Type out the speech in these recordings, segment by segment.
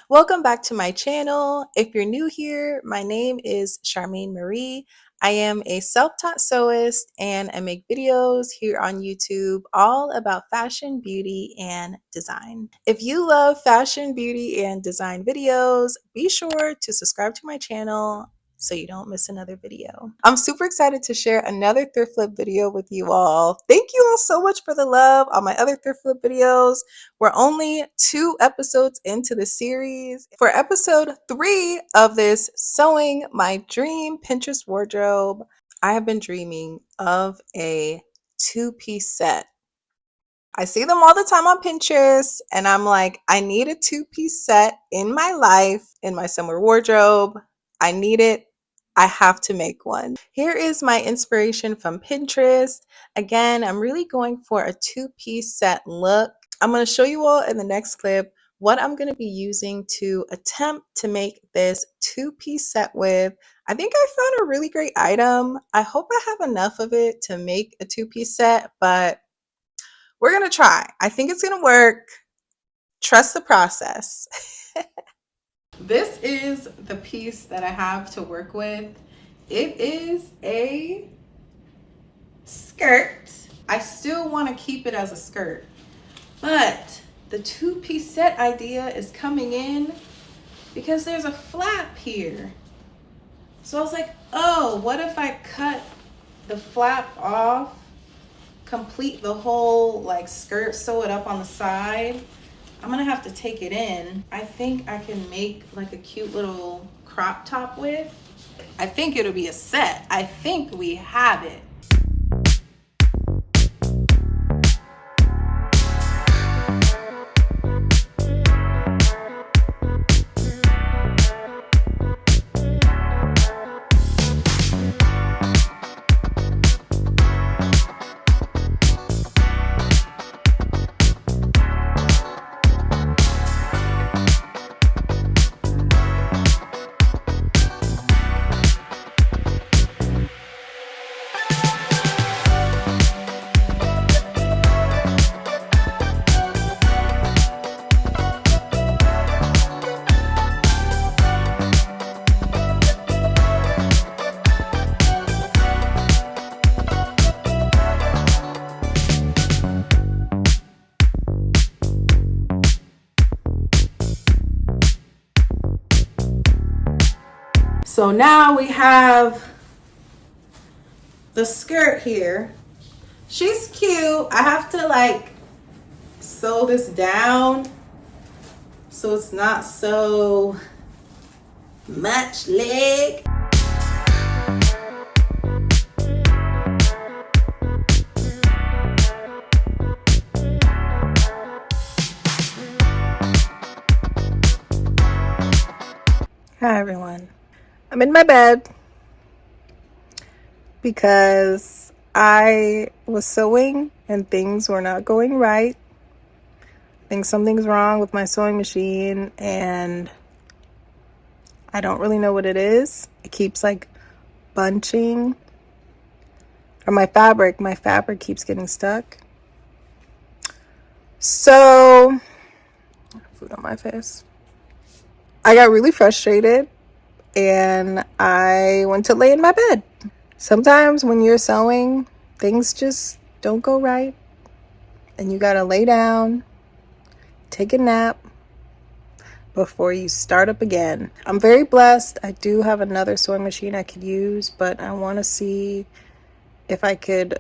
Welcome back to my channel. If you're new here, my name is Charmaine Marie. I am a self-taught sewist and I make videos here on YouTube all about fashion, beauty, and design. If you love fashion, beauty, and design videos, be sure to subscribe to my channel so you don't miss another video. I'm super excited to share another thrift flip video with you all. Thank you all so much for the love on my other thrift flip videos. We're only 2 episodes into the series. For episode 3 of this Sewing My Dream Pinterest Wardrobe, I have been dreaming of a 2-piece set. I see them all the time on Pinterest, and I'm like, I need a 2-piece set in my life, in my summer wardrobe. I need it. I have to make one. Here is my inspiration from Pinterest. Again, I'm really going for a 2-piece set look. I'm going to show you all in the next clip what I'm going to be using to attempt to make this 2-piece set with. I think I found a really great item. I hope I have enough of it to make a 2-piece set, but we're going to try. I think it's going to work. Trust the process. This is the piece that I have to work with. It is a skirt. I still want to keep it as a skirt, but the 2-piece set idea is coming in because there's a flap here. So I was like, oh, what if I cut the flap off, complete the whole like skirt, sew it up on the side? I'm gonna have to take it in. I think I can make like a cute little crop top with. I think it'll be a set. I think we have it. So now we have the skirt here. She's cute. I have to like sew this down so it's not so much leg. Hi everyone. I'm in my bed because I was sewing and things were not going right. I think something's wrong with my sewing machine and I don't really know what it is. It keeps like bunching. Or my fabric keeps getting stuck. So, food on my face. I got really frustrated and I went to lay in my bed. Sometimes when you're sewing, things just don't go right and you gotta lay down, take a nap before you start up again. I'm very blessed. I do have another sewing machine I could use, but I want to see if I could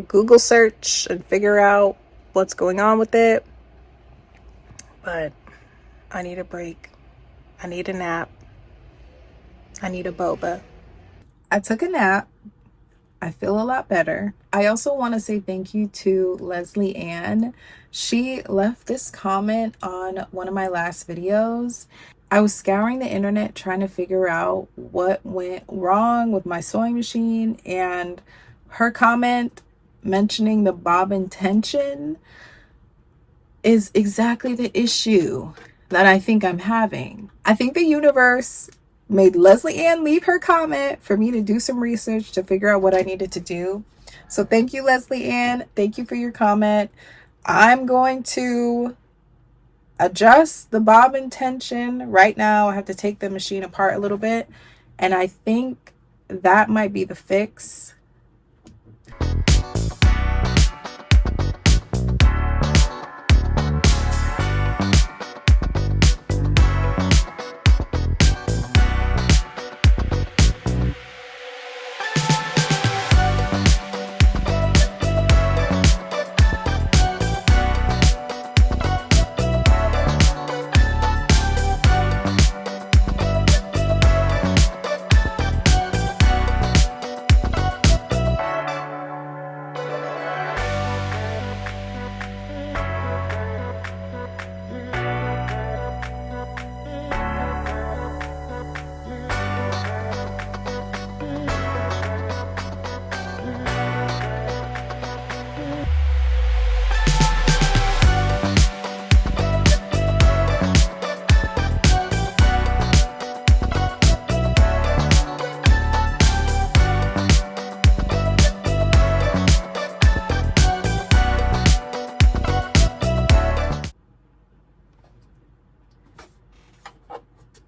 Google search and figure out what's going on with it. But I need a break. I need a nap. I need a boba. I took a nap. I feel a lot better. I also want to say thank you to Leslie Ann. She left this comment on one of my last videos. I was scouring the internet trying to figure out what went wrong with my sewing machine, and her comment mentioning the bobbin tension is exactly the issue that I think I'm having. I think the universe made Leslie Ann leave her comment for me to do some research to figure out what I needed to do. So thank you, Leslie Ann. Thank you for your comment. I'm going to adjust the bobbin tension. Right now I have to take the machine apart a little bit, and I think that might be the fix.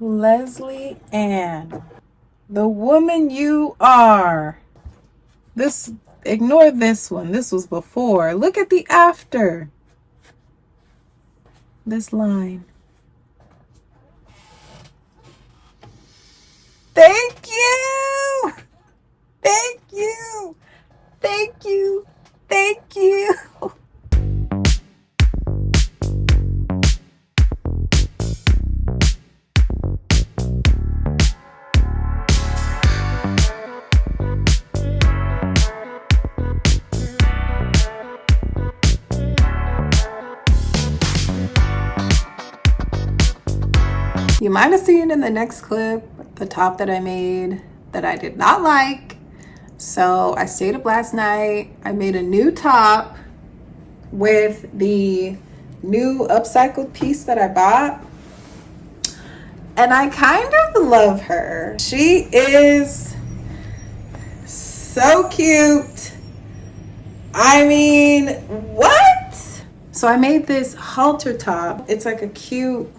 Leslie Ann, the woman you are. This, ignore this one. This was before. Look at the after. This line. Thank you. Thank you. Thank you. Thank you. You might have seen in the next clip the top that I made that I did not like. So I stayed up last night. I made a new top with the new upcycled piece that I bought. And I kind of love her. She is so cute. I mean, what? So I made this halter top. It's like a cute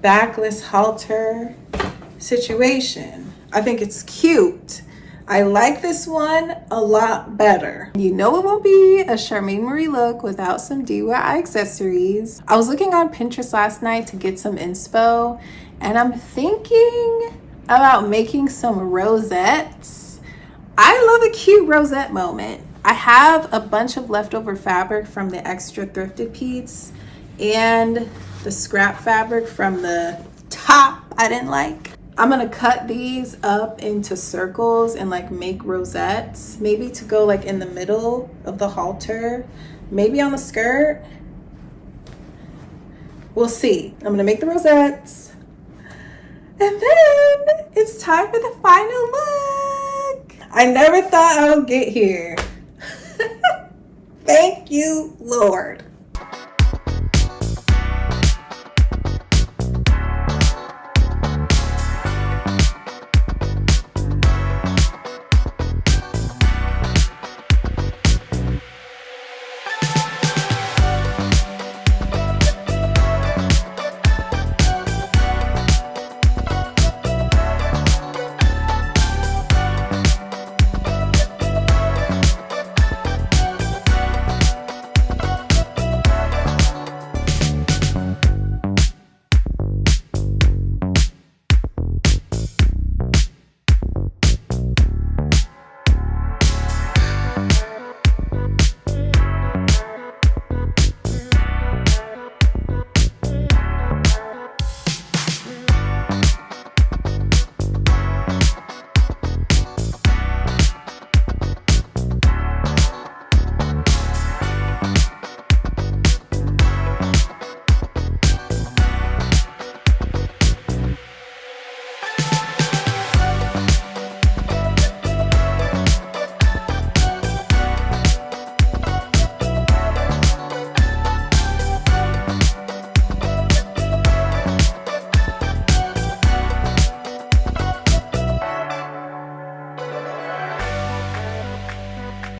backless halter situation. I think it's cute. I like this one a lot better. You know it won't be a Charmaine Marie look without some DIY accessories. I was looking on Pinterest last night to get some inspo, and I'm thinking about making some rosettes. I love a cute rosette moment. I have a bunch of leftover fabric from the extra thrifted piece and the scrap fabric from the top I didn't like. I'm gonna cut these up into circles and like make rosettes, maybe to go like in the middle of the halter, maybe on the skirt. We'll see. I'm gonna make the rosettes, and then it's time for the final look. I never thought I would get here. Thank you, Lord.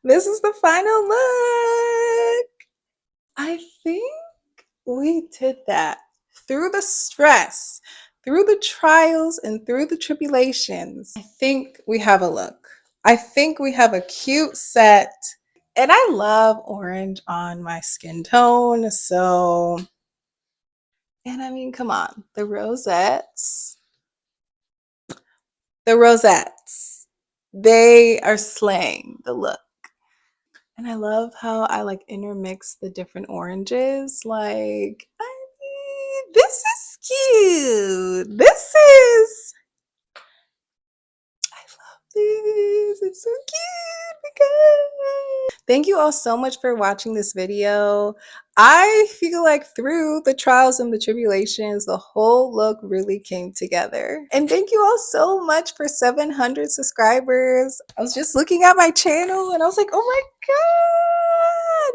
This is the final look. I think We did that through the stress, through the trials, and through the tribulations. I think we have a look. I think we have a cute set. And I love orange on my skin tone. So, and I mean, come on, the rosettes. The rosettes. They are slaying the look. And I love how I like intermix the different oranges. Like, I mean, this is cute. This is, I love this. It's so cute. Because thank you all so much for watching this video. I feel like through the trials and the tribulations, the whole look really came together. And thank you all so much for 700 subscribers. I was just looking at my channel and I was like, oh my God,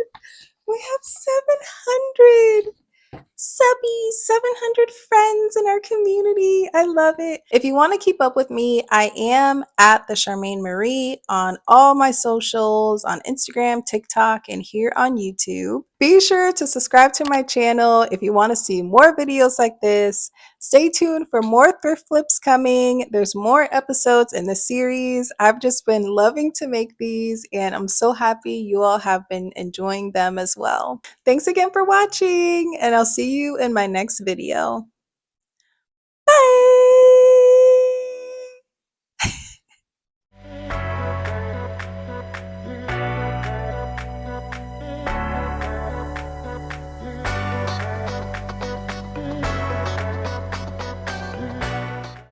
we have 700 subbies, 700 friends in our community. I love it. If you want to keep up with me, I am at the Charmaine Marie on all my socials, on Instagram, TikTok, and here on YouTube. Be sure to subscribe to my channel if you want to see more videos like this. Stay tuned for more thrift flips coming. There's more episodes in the series. I've just been loving to make these, and I'm so happy you all have been enjoying them as well. Thanks again for watching, and I'll see you in my next video.